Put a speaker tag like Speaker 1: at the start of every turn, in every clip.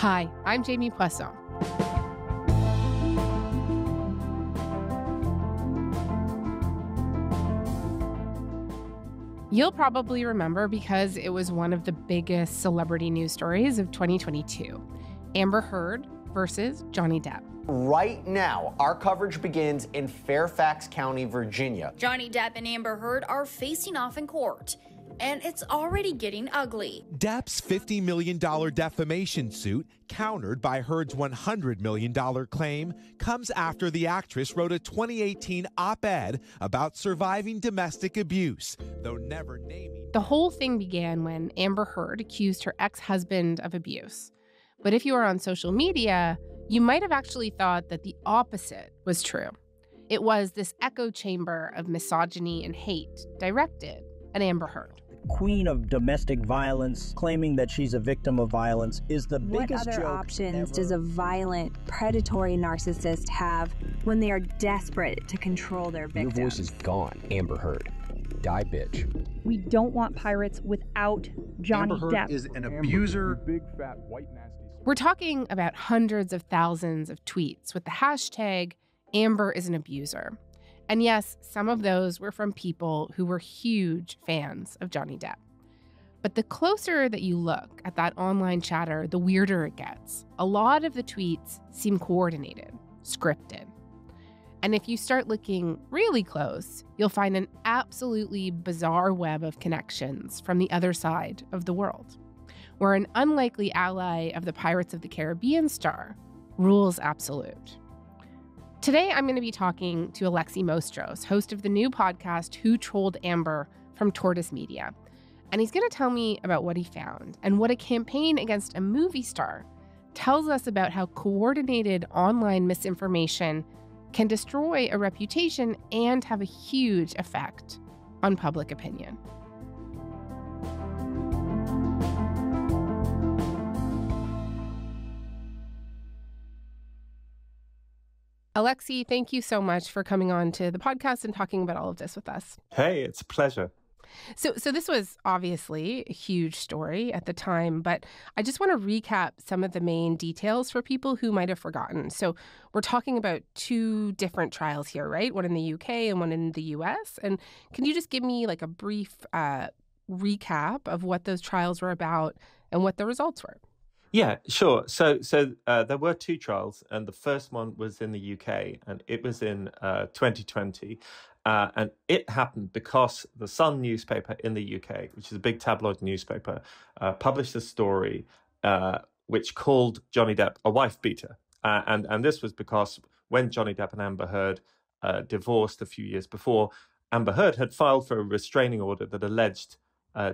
Speaker 1: Hi, I'm Jamie Poisson. You'll probably remember because it was one of the biggest celebrity news stories of 2022. Amber Heard versus Johnny Depp.
Speaker 2: Right now, our coverage begins in Fairfax County, Virginia.
Speaker 3: Johnny Depp and Amber Heard are facing off in court, and it's already getting ugly.
Speaker 4: Depp's $50 million defamation suit, countered by Heard's $100 million claim, comes after the actress wrote a 2018 op-ed about surviving domestic abuse, though never naming.
Speaker 1: The whole thing began when Amber Heard accused her ex-husband of abuse. But if you were on social media, you might have actually thought that the opposite was true. It was this echo chamber of misogyny and hate directed at Amber Heard.
Speaker 5: Queen of domestic violence, claiming that she's a victim of violence, is the biggest joke.
Speaker 6: What other options does a violent, predatory narcissist have when they are desperate to control their victim?
Speaker 7: Your voice is gone, Amber Heard. Die, bitch.
Speaker 8: We don't want pirates without Johnny
Speaker 9: Amber Heard
Speaker 8: Depp.
Speaker 9: is an abuser. Big, fat, white, nasty.
Speaker 1: We're talking about hundreds of thousands of tweets with the hashtag Amber is an abuser. And yes, some of those were from people who were huge fans of Johnny Depp. But the closer that you look at that online chatter, the weirder it gets. A lot of the tweets seem coordinated, scripted. And if you start looking really close, you'll find an absolutely bizarre web of connections from the other side of the world, where an unlikely ally of the Pirates of the Caribbean star rules absolute. Today, I'm going to be talking to Alexi Mostros, host of the new podcast, Who Trolled Amber, from Tortoise Media. And he's going to tell me about what he found and what a campaign against a movie star tells us about how coordinated online misinformation can destroy a reputation and have a huge effect on public opinion. Alexi, thank you so much for coming on to the podcast and talking about all of this with us.
Speaker 10: Hey, it's a pleasure.
Speaker 1: So this was obviously a huge story at the time, but I just want to recap some of the main details for people who might have forgotten. So we're talking about two different trials here, right? One in the UK and one in the US. And can you just give me like a brief recap of what those trials were about and what the results were?
Speaker 10: Yeah, sure. So there were two trials, and the first one was in the UK, and it was in 2020. And it happened because the Sun newspaper in the UK, which is a big tabloid newspaper, published a story which called Johnny Depp a wife beater. And this was because when Johnny Depp and Amber Heard divorced a few years before, Amber Heard had filed for a restraining order that alleged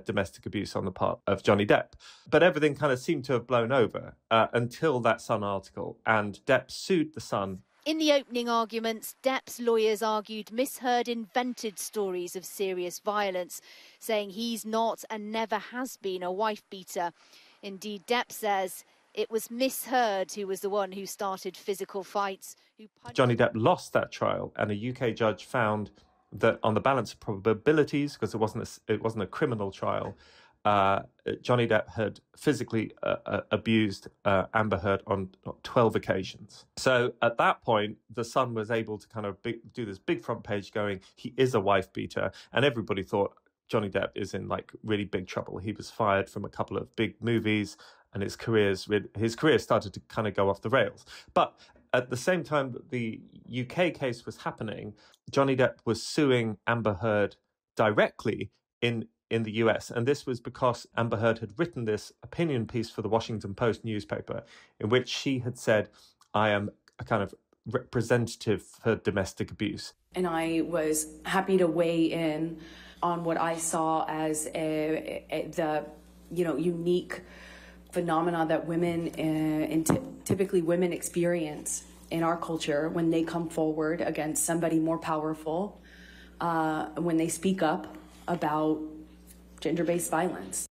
Speaker 10: domestic abuse on the part of Johnny Depp. But everything kind of seemed to have blown over until that Sun article, and Depp sued the Sun.
Speaker 3: In the opening arguments, Depp's lawyers argued Miss Heard invented stories of serious violence, saying he's not and never has been a wife beater. Indeed, Depp says it was Miss Heard who was the one who started physical fights.
Speaker 10: Johnny Depp lost that trial, and a UK judge found that on the balance of probabilities, because it wasn't a criminal trial, Johnny Depp had physically abused Amber Heard on 12 occasions. So at that point, the Sun was able to kind of do this big front page going, he is a wife beater, and everybody thought Johnny Depp is in like really big trouble. He was fired from a couple of big movies, and his career started to kind of go off the rails. But at the same time that the UK case was happening, Johnny Depp was suing Amber Heard directly in the US. And this was because Amber Heard had written this opinion piece for the Washington Post newspaper in which she had said, I am a kind of representative for domestic abuse.
Speaker 11: And I was happy to weigh in on what I saw as the unique phenomena that women and typically women experience in our culture when they come forward against somebody more powerful, when they speak up about gender-based violence.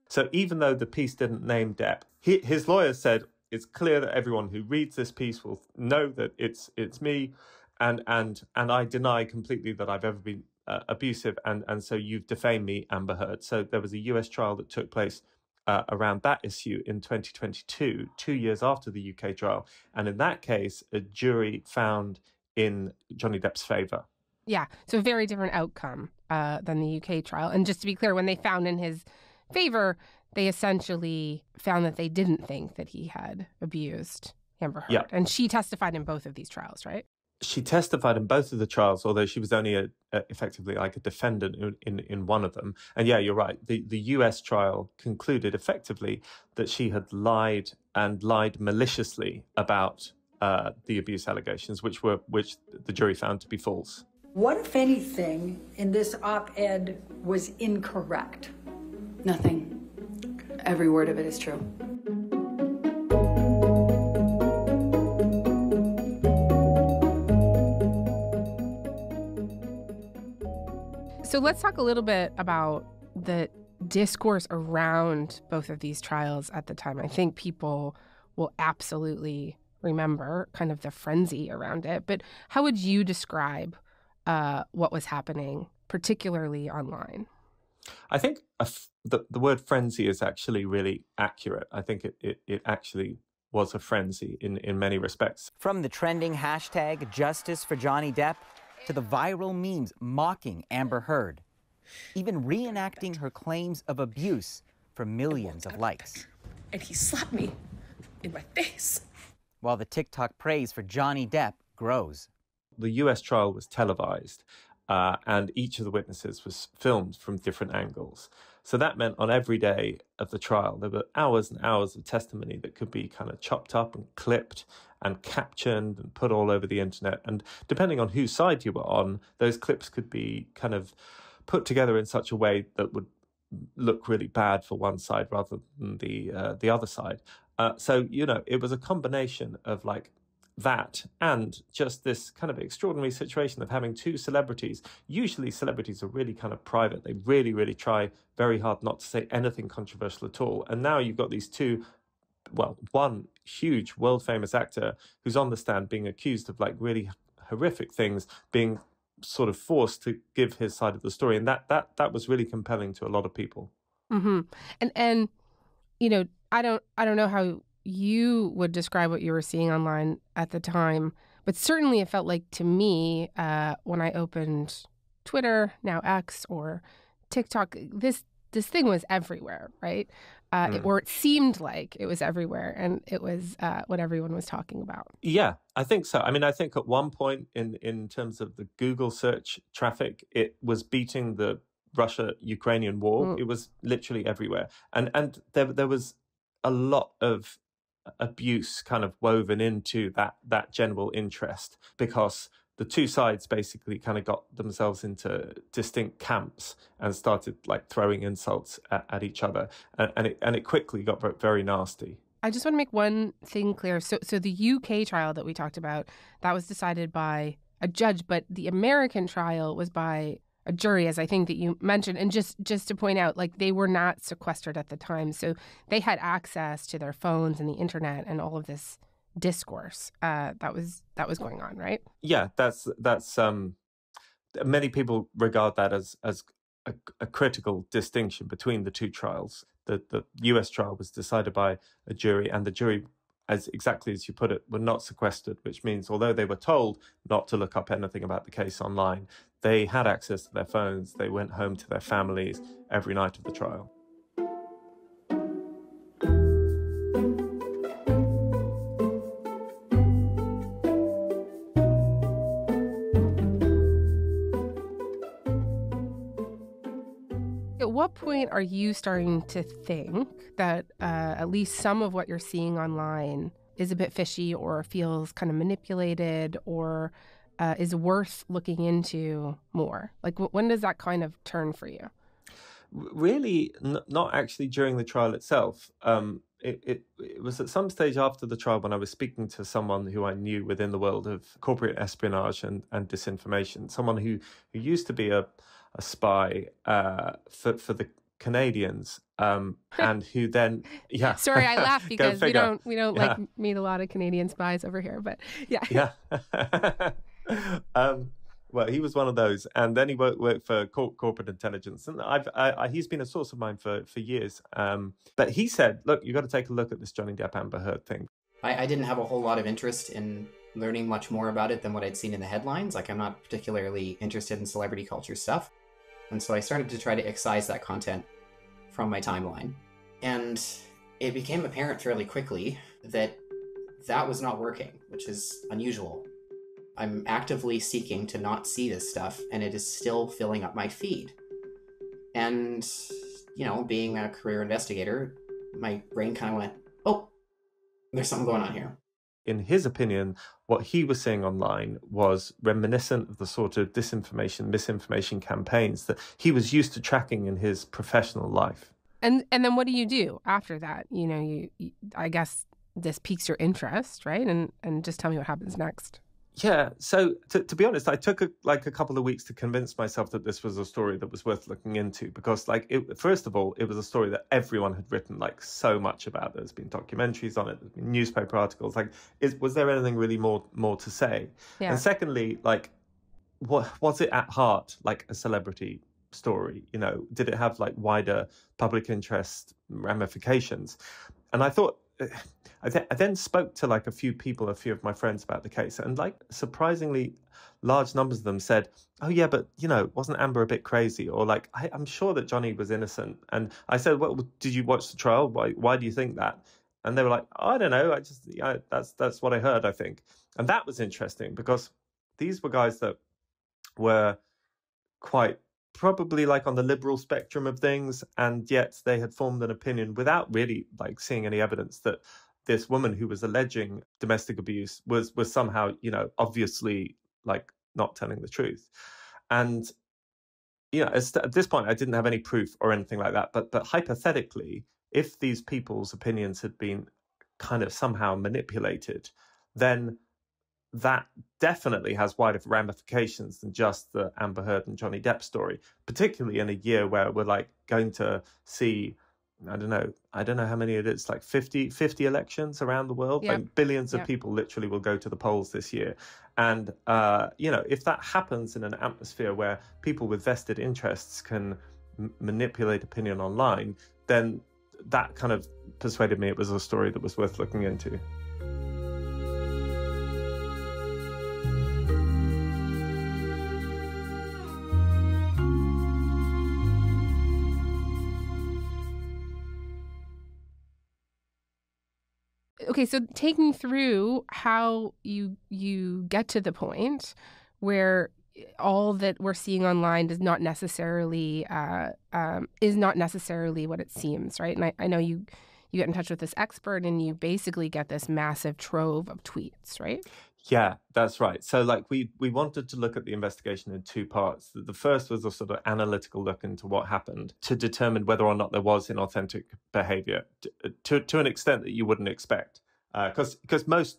Speaker 10: So even though the piece didn't name Depp, his lawyer said it's clear that everyone who reads this piece will know that it's me, and I deny completely that I've ever been abusive, and so you've defamed me, Amber Heard. So there was a US trial that took place around that issue in 2022, 2 years after the UK trial. And in that case, a jury found in Johnny Depp's favour.
Speaker 1: Yeah, so a very different outcome than the UK trial. And just to be clear, when they found in his favor, they essentially found that they didn't think that he had abused Amber Heard.
Speaker 10: Yeah.
Speaker 1: And she testified in both of these trials, right?
Speaker 10: She testified in both of the trials, although she was only effectively like a defendant in one of them. And yeah, you're right. The US trial concluded effectively that she had lied maliciously about the abuse allegations, which the jury found to be false.
Speaker 12: What, if anything, in this op-ed was incorrect?
Speaker 11: Nothing. Every word of it is true.
Speaker 1: So let's talk a little bit about the discourse around both of these trials at the time. I think people will absolutely remember kind of the frenzy around it. But how would you describe what was happening, particularly online?
Speaker 10: I think the word frenzy is actually really accurate. I think it actually was a frenzy in many respects.
Speaker 13: From the trending hashtag Justice for Johnny Depp to the viral memes mocking Amber Heard, even reenacting her claims of abuse for millions of likes.
Speaker 14: And he slapped me in my face.
Speaker 13: While the TikTok praise for Johnny Depp grows.
Speaker 10: The US trial was televised, and each of the witnesses was filmed from different angles. So that meant on every day of the trial, there were hours and hours of testimony that could be kind of chopped up and clipped and captioned and put all over the internet. And depending on whose side you were on, those clips could be kind of put together in such a way that would look really bad for one side rather than the other side. So, you know, it was a combination of like that and just this kind of extraordinary situation of having two celebrities. Usually celebrities are really kind of private. They really, really try very hard not to say anything controversial at all. And now you've got these two, well, one huge world famous actor who's on the stand being accused of like really horrific things, being sort of forced to give his side of the story. And that was really compelling to a lot of people.
Speaker 1: Mm-hmm. And you know, I don't know how you would describe what you were seeing online at the time, but certainly it felt like to me when I opened Twitter, now X, or TikTok, this thing was everywhere, right? Or it seemed like it was everywhere, and it was what everyone was talking about. Yeah,
Speaker 10: I think so. I mean, I think at one point in terms of the Google search traffic, it was beating the Russia-Ukrainian war. It was literally everywhere. And there was a lot of abuse kind of woven into that general interest, because the two sides basically kind of got themselves into distinct camps and started like throwing insults at each other. And it quickly got very nasty.
Speaker 1: I just want to make one thing clear. So the UK trial that we talked about, that was decided by a judge, but the American trial was by a jury, as I think that you mentioned. And just to point out, like, they were not sequestered at the time. So they had access to their phones and the internet and all of this discourse that was going on, right?
Speaker 10: Yeah, that's many people regard that as a critical distinction between the two trials. The US trial was decided by a jury, and the jury, as exactly as you put it, were not sequestered, which means although they were told not to look up anything about the case online, they had access to their phones. They went home to their families every night of the trial.
Speaker 1: At what point are you starting to think that at least some of what you're seeing online is a bit fishy or feels kind of manipulated or is worth looking into more? Like, when does that kind of turn for you?
Speaker 10: Really, not actually during the trial itself. It was at some stage after the trial when I was speaking to someone who I knew within the world of corporate espionage and disinformation, someone who used to be a spy for the Canadians, and who then
Speaker 1: Sorry, I laugh because we don't like meet a lot of Canadian spies over here, but yeah.
Speaker 10: Well, he was one of those, and then he worked for corporate intelligence, and he's been a source of mine for years. But he said, "Look, you got to take a look at this Johnny Depp Amber Heard thing."
Speaker 15: I didn't have a whole lot of interest in learning much more about it than what I'd seen in the headlines. Like, I'm not particularly interested in celebrity culture stuff, and so I started to try to excise that content from my timeline, and it became apparent fairly quickly that that was not working, which is unusual. I'm actively seeking to not see this stuff, and it is still filling up my feed. And, you know, being a career investigator, my brain kind of went, oh, there's something going on here.
Speaker 10: In his opinion, what he was seeing online was reminiscent of the sort of disinformation, misinformation campaigns that he was used to tracking in his professional life.
Speaker 1: And then what do you do after that? You know, you I guess this piques your interest, right? And just tell me what happens next.
Speaker 10: Yeah, so to be honest, I took a couple of weeks to convince myself that this was a story that was worth looking into, because first of all, it was a story that everyone had written like so much about. There's been documentaries on it, there's been newspaper articles. Like, was there anything really more to say?
Speaker 1: Yeah.
Speaker 10: And secondly, like, was it at heart like a celebrity story? You know, did it have like wider public interest ramifications? And I thought, I then spoke to like a few of my friends about the case, and like surprisingly large numbers of them said, oh yeah, but you know, wasn't Amber a bit crazy? Or like, I'm sure that Johnny was innocent. And I said, well, did you watch the trial? Why do you think that? And they were like, oh, I don't know. That's what I heard, I think. And that was interesting, because these were guys that were quite probably like on the liberal spectrum of things, and yet they had formed an opinion without really like seeing any evidence that this woman who was alleging domestic abuse was somehow, you know, obviously like not telling the truth. And you know, at this point I didn't have any proof or anything like that, but hypothetically, if these people's opinions had been kind of somehow manipulated, then that definitely has wider ramifications than just the Amber Heard and Johnny Depp story, particularly in a year where we're like going to see, I don't know how many it is, like 50 elections around the world.
Speaker 1: Yep.
Speaker 10: Like billions of people literally will go to the polls this year. And, you know, if that happens in an atmosphere where people with vested interests can manipulate opinion online, then that kind of persuaded me it was a story that was worth looking into.
Speaker 1: Okay, so take me through how you get to the point where all that we're seeing online is not necessarily what it seems, right? And I know you get in touch with this expert and you basically get this massive trove of tweets, right?
Speaker 10: Yeah, that's right. So like we wanted to look at the investigation in two parts. The first was a sort of analytical look into what happened to determine whether or not there was inauthentic behavior to an extent that you wouldn't expect. Because most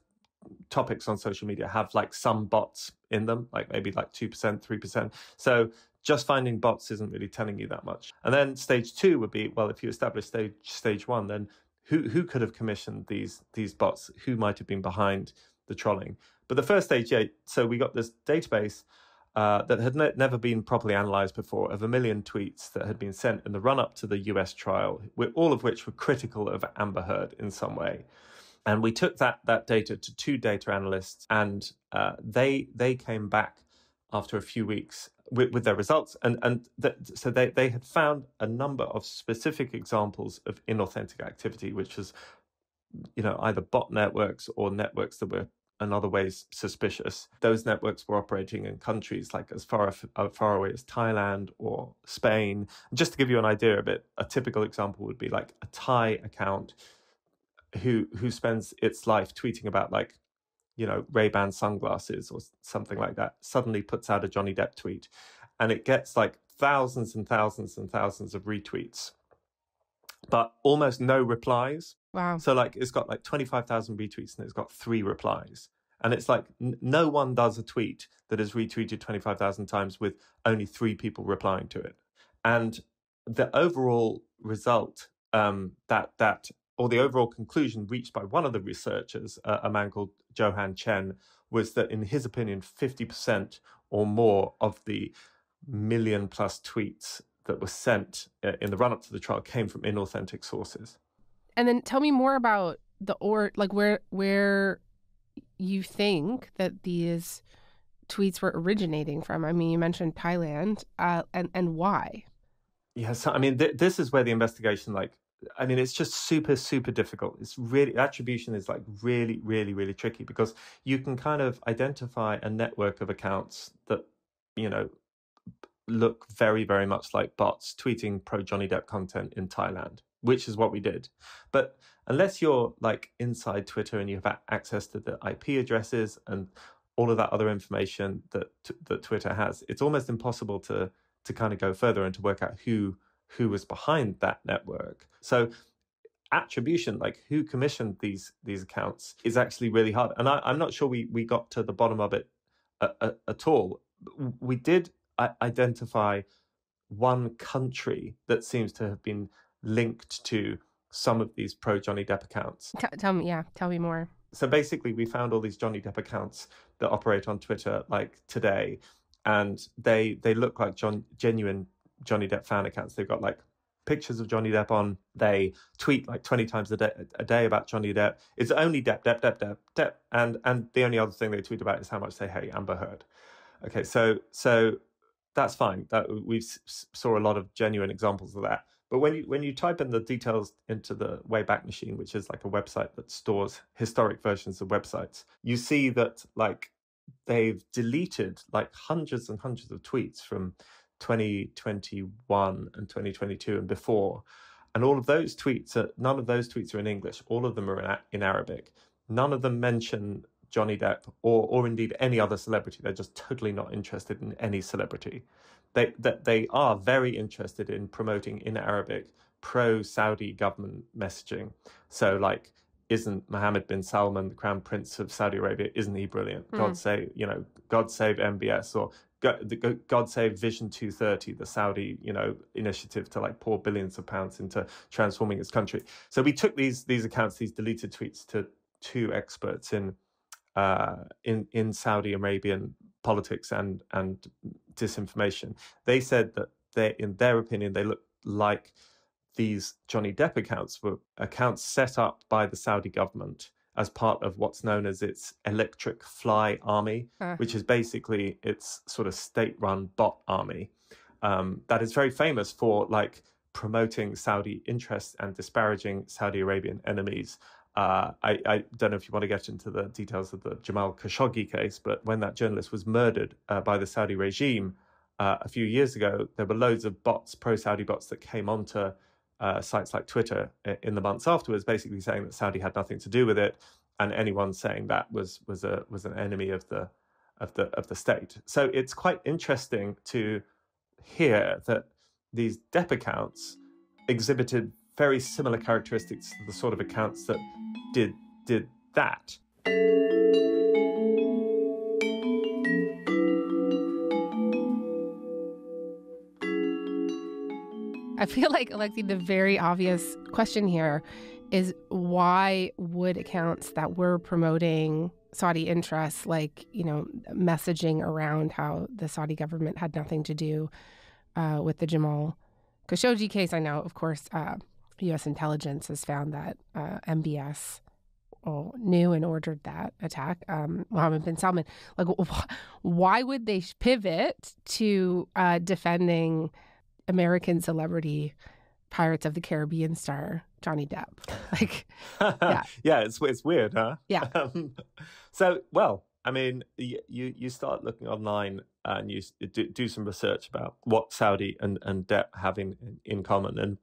Speaker 10: topics on social media have like some bots in them, like maybe like 2%, 3%. So just finding bots isn't really telling you that much. And then stage two would be, well, if you establish stage one, then who could have commissioned these bots? Who might have been behind the trolling? But the first stage, so we got this database that had never been properly analysed before, of 1 million tweets that had been sent in the run-up to the US trial, all of which were critical of Amber Heard in some way. And we took that data to 2 data analysts, and they came back after a few weeks with their results. So they had found a number of specific examples of inauthentic activity, which was, you know, either bot networks or networks that were in other ways suspicious. Those networks were operating in countries like as far away as Thailand or Spain. Just to give you an idea of it, a typical example would be like a Thai account who spends its life tweeting about, like, you know, Ray-Ban sunglasses or something like that, suddenly puts out a Johnny Depp tweet, and it gets like thousands and thousands and thousands of retweets, but almost no replies.
Speaker 1: Wow.
Speaker 10: So like it's got like 25,000 retweets and it's got 3 replies. And it's like no one does a tweet that is retweeted 25,000 times with only 3 people replying to it. And the overall result, the overall conclusion reached by one of the researchers, a man called Johan Chen, was that in his opinion, 50% or more of the million-plus tweets that were sent in the run-up to the trial came from inauthentic sources.
Speaker 1: And then tell me more about where you think that these tweets were originating from. I mean, you mentioned Thailand, and why?
Speaker 10: Yes, I mean, this is where the investigation, it's just super, super difficult. It's really, attribution is really, really, really tricky because you can kind of identify a network of accounts that, look very, very much like bots tweeting pro Johnny Depp content in Thailand, which is what we did. But unless you're inside Twitter and you have access to the IP addresses and all of that other information that Twitter has, it's almost impossible to kind of go further and to work out who was behind that network. So attribution, who commissioned these accounts, is actually really hard. And I'm not sure we got to the bottom of it at all. We did identify one country that seems to have been linked to some of these pro Johnny Depp accounts.
Speaker 1: Tell me more.
Speaker 10: So basically, we found all these Johnny Depp accounts that operate on Twitter today, and they look like genuine Johnny Depp fan accounts. They've got pictures of Johnny Depp on. They tweet 20 times a day about Johnny Depp. It's only Depp, Depp, Depp, Depp, Depp, and the only other thing they tweet about is how much they hate Amber Heard. Okay, so that's fine. That we saw a lot of genuine examples of that. But when you type in the details into the Wayback Machine, which is a website that stores historic versions of websites, you see that they've deleted hundreds and hundreds of tweets from 2021 and 2022 and before. And all of those tweets none of those tweets are in English. All of them are in Arabic. None of them mention Johnny Depp or indeed any other celebrity. They're just totally not interested in any celebrity. They are very interested in promoting in Arabic pro-Saudi government messaging. So isn't Mohammed bin Salman, the Crown Prince of Saudi Arabia, isn't he brilliant? God save MBS, or God save Vision 2030, the Saudi, initiative to pour billions of pounds into transforming his country. So we took these accounts, these deleted tweets, to two experts in Saudi Arabian politics and disinformation. They said that in their opinion, they look like these Johnny Depp accounts were accounts set up by the Saudi government as part of what's known as its Electric Fly Army, which is basically its sort of state-run bot army that is very famous for promoting Saudi interests and disparaging Saudi Arabian enemies. I don't know if you want to get into the details of the Jamal Khashoggi case, but when that journalist was murdered by the Saudi regime a few years ago, there were loads of bots, pro-Saudi bots, that came onto sites like Twitter in the months afterwards, basically saying that Saudi had nothing to do with it, and anyone saying that was an enemy of the state. So it's quite interesting to hear that these Depp accounts exhibited very similar characteristics to the sort of accounts that did that.
Speaker 1: I feel like, Alexi, the very obvious question here is why would accounts that were promoting Saudi interests, messaging around how the Saudi government had nothing to do with the Jamal Khashoggi case? I know, of course, U.S. intelligence has found that MBS knew and ordered that attack, Mohammed bin Salman. Why would they pivot to defending American celebrity Pirates of the Caribbean star Johnny Depp?
Speaker 10: Yeah, it's weird, huh?
Speaker 1: Yeah.
Speaker 10: You start looking online and you do some research about what Saudi and Depp have in common, and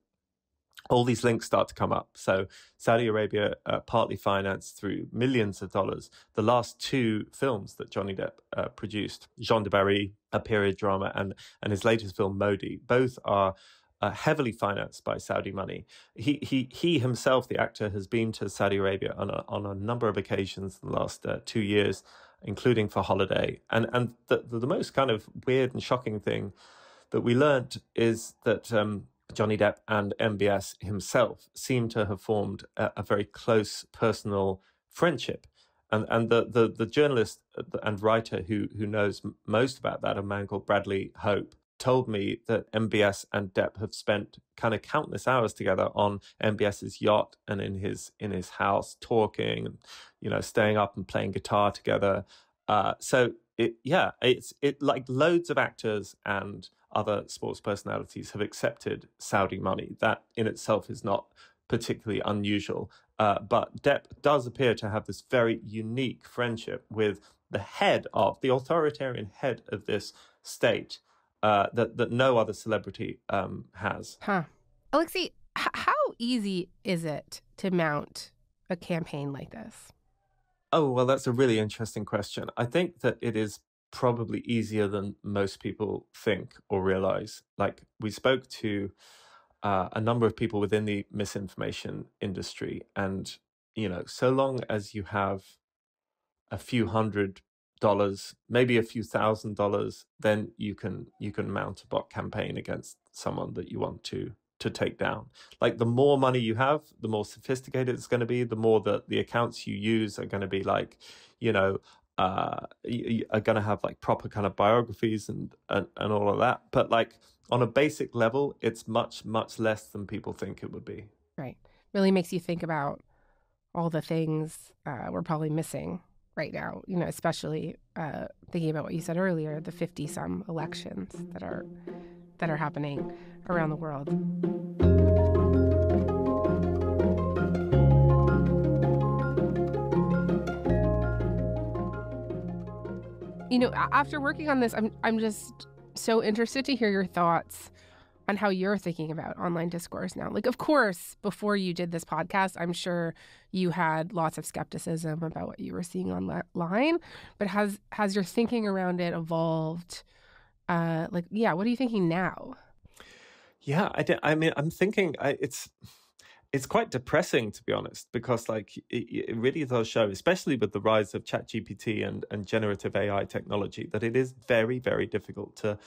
Speaker 10: all these links start to come up. So Saudi Arabia partly financed through millions of dollars the last two films that Johnny Depp produced, Jean de Barry, a period drama, and his latest film, Modi. Both are heavily financed by Saudi money. He himself, the actor, has been to Saudi Arabia on a number of occasions in the last 2 years, including for holiday. And the most kind of weird and shocking thing that we learned is that Johnny Depp and MBS himself seem to have formed a very close personal friendship. And the journalist and writer who knows most about that, a man called Bradley Hope, told me that MBS and Depp have spent kind of countless hours together on MBS's yacht and in his house, talking, staying up and playing guitar together. So it's like loads of actors and other sports personalities have accepted Saudi money. That in itself is not particularly unusual. But Depp does appear to have this very unique friendship with the authoritarian head of this state that no other celebrity has.
Speaker 1: Huh. Alexei, how easy is it to mount a campaign like this?
Speaker 10: Oh, well, that's a really interesting question. I think that it is probably easier than most people think or realize. Like, we spoke to a number of people within the misinformation industry, and so long as you have a few $100s, maybe a few $1,000s, then you can mount a bot campaign against someone that you want to take down. Like, the more money you have, the more sophisticated it's going to be, the more that the accounts you use are going to be like, are going to have like proper kind of biographies and all of that. But like, on a basic level, it's much, much less than people think it would be.
Speaker 1: Right. Really makes you think about all the things we're probably missing right now, especially thinking about what you said earlier, the 50-some elections that are happening around the world. After working on this, I'm just so interested to hear your thoughts on how you're thinking about online discourse now. Like, of course, before you did this podcast, I'm sure you had lots of skepticism about what you were seeing online. But has your thinking around it evolved? What are you thinking now?
Speaker 10: Yeah, I'm thinking it's quite depressing, to be honest, because like it really does show, especially with the rise of ChatGPT and generative AI technology, that it is very, very difficult to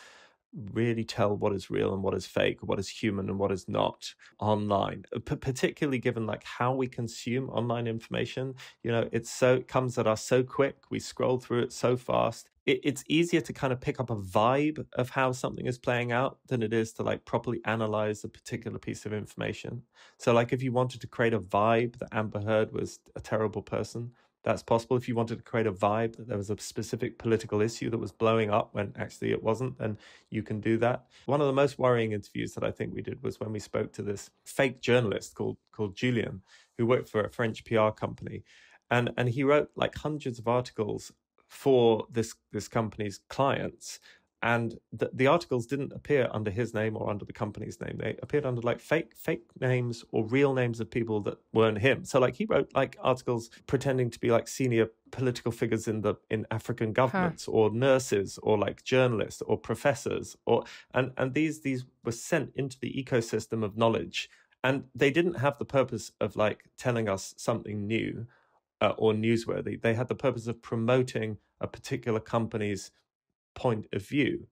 Speaker 10: really tell what is real and what is fake, what is human and what is not online, particularly given like how we consume online information. It comes at us so quick. We scroll through it so fast. It's easier to kind of pick up a vibe of how something is playing out than it is to like properly analyze a particular piece of information. So like, if you wanted to create a vibe that Amber Heard was a terrible person, that's possible. If you wanted to create a vibe that there was a specific political issue that was blowing up when actually it wasn't, then you can do that. One of the most worrying interviews that I think we did was when we spoke to this fake journalist called Julian, who worked for a French PR company. And he wrote like hundreds of articles for this company's clients. And the articles didn't appear under his name or under the company's name. They appeared under like fake names or real names of people that weren't him. So like, he wrote like articles pretending to be like senior political figures in African governments, or nurses, or like journalists or professors, and these were sent into the ecosystem of knowledge, and they didn't have the purpose of like telling us something new or newsworthy. They had the purpose of promoting a particular company's point of view,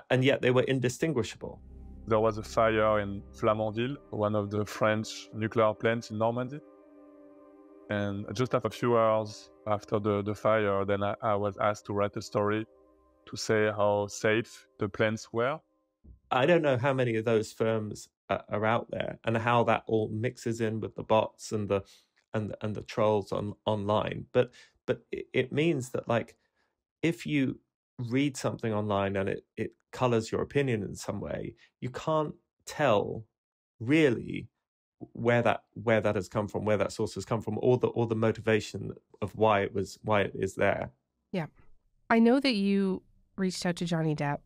Speaker 10: and yet they were indistinguishable.
Speaker 9: There was a fire in Flamanville, one of the French nuclear plants in Normandy. And just a few hours after the fire, then I was asked to write a story to say how safe the plants were.
Speaker 10: I don't know how many of those firms are out there, and how that all mixes in with the bots and the trolls online. But it means that like, if you read something online and it colors your opinion in some way, you can't tell really where that has come from, where that source has come from, or the motivation of why it is there.
Speaker 1: Yeah. I know that you reached out to Johnny Depp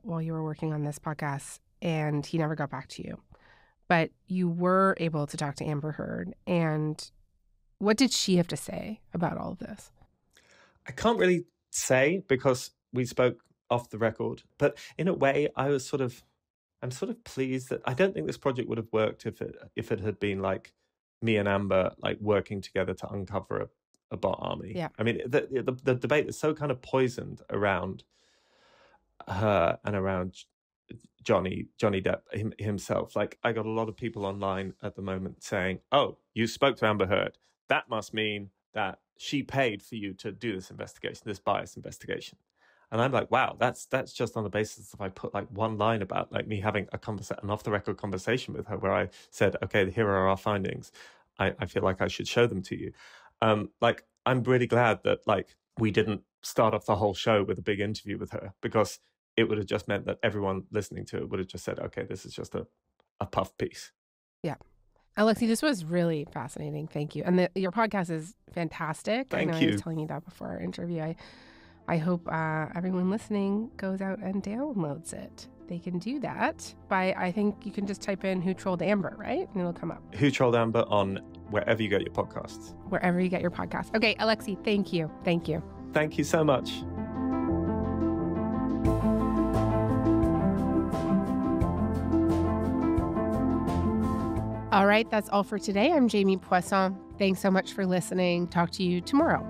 Speaker 1: while you were working on this podcast, and he never got back to you. But you were able to talk to Amber Heard. And what did she have to say about all of this?
Speaker 10: I can't really say, because we spoke off the record, but in a way I'm sort of pleased that I don't think this project would have worked if it had been like me and Amber like working together to uncover a bot army.
Speaker 1: Yeah.
Speaker 10: I mean, the debate is so kind of poisoned around her and around Johnny Depp himself. Like, I got a lot of people online at the moment saying, "Oh, you spoke to Amber Heard. That must mean that she paid for you to do this investigation, this bias investigation. And I'm like, wow, that's just on the basis of I put like one line about like me having an off-the-record conversation with her where I said, okay, here are our findings. I feel like I should show them to you. Like, I'm really glad that like we didn't start off the whole show with a big interview with her, because it would have just meant that everyone listening to it would have just said, okay, this is just a puff piece.
Speaker 1: Yeah. Alexi, this was really fascinating. Thank you. And your podcast is fantastic.
Speaker 10: Thank you.
Speaker 1: I was telling you that before our interview. I hope everyone listening goes out and downloads it. They can do that by, I think you can just type in Who Trolled Amber, right? And it'll come up.
Speaker 10: Who Trolled Amber on wherever you get your podcasts.
Speaker 1: Wherever you get your podcasts. Okay, Alexi, thank you. Thank you.
Speaker 10: Thank you so much.
Speaker 1: All right, that's all for today. I'm Jamie Poisson. Thanks so much for listening. Talk to you tomorrow.